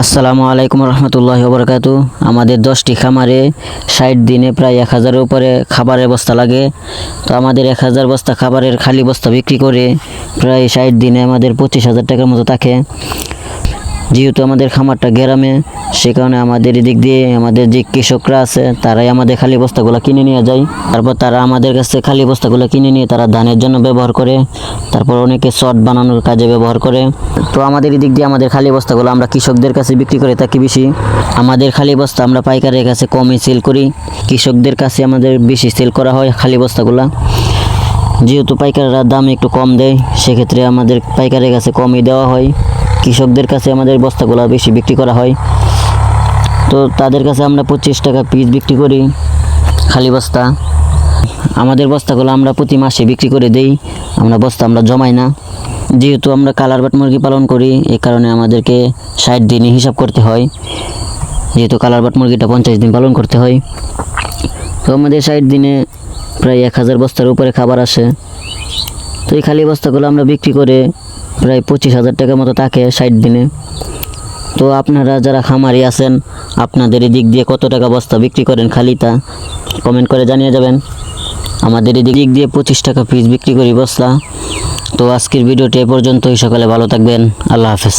আসসালামু আলাইকুম রহমতুল্লাহি ওয়া বারাকাতু। আমাদের 10টি খামারে 60 দিনে প্রায় 1000-এর উপরে খাবারের বস্তা লাগে। তো আমাদের 1000 বস্তা খাবারের খালি বস্তা বিক্রি করে প্রায় 60 দিনে আমাদের 25,000 টাকার মতো থাকে। যেহেতু আমাদের খামারটা গ্রামে, সে কারণে আমাদের এদিক দিয়ে আমাদের যে কৃষকরা আছে তারাই আমাদের খালি বস্তাগুলো কিনে নিয়ে যায়। তারপর তারা আমাদের কাছে খালি বস্তাগুলো কিনে নিয়ে তারা ধানের জন্য ব্যবহার করে, তারপর অনেকে শট বানানোর কাজে ব্যবহার করে। তো আমাদের এদিক দিয়ে আমাদের খালি বস্তাগুলো আমরা কৃষকদের কাছে বিক্রি করে থাকি বেশি। আমাদের খালি বস্তা আমরা পাইকারের কাছে কমই সেল করি, কৃষকদের কাছে আমাদের বেশি সেল করা হয় খালি বস্তাগুলো। যেহেতু পাইকাররা দাম একটু কম দেয়, সেক্ষেত্রে আমাদের পাইকারের কাছে কমই দেওয়া হয়, কৃষকদের কাছে আমাদের বস্তাগুলো বেশি বিক্রি করা হয়। তো তাদের কাছে আমরা 25 টাকা পিস বিক্রি করি খালি বস্তা। আমাদের বস্তাগুলো আমরা প্রতি মাসে বিক্রি করে দেই, আমরা জমাই না। যেহেতু আমরা কালার বাট মুরগি পালন করি, এই কারণে আমাদেরকে 60 দিনই হিসাব করতে হয়, যেহেতু কালার বাট মুরগিটা 50 দিন পালন করতে হয়। তো আমাদের 60 দিনে প্রায় 1000 বস্তার উপরে খাবার আসে। তো এই খালি বস্তাগুলো আমরা বিক্রি করে প্রায় 25,000 টাকার মতো থাকে 60 দিনে। তো আপনারা যারা খামারি আছেন, আপনাদের এই দিক দিয়ে কত টাকা বস্তা বিক্রি করেন খালিটা কমেন্ট করে জানিয়ে যাবেন। আমাদের এই দিক দিয়ে 25 টাকা পিস বিক্রি করি বস্তা। তো আজকের ভিডিওটি এ পর্যন্তই। সকালে ভালো থাকবেন। আল্লাহ হাফেজ।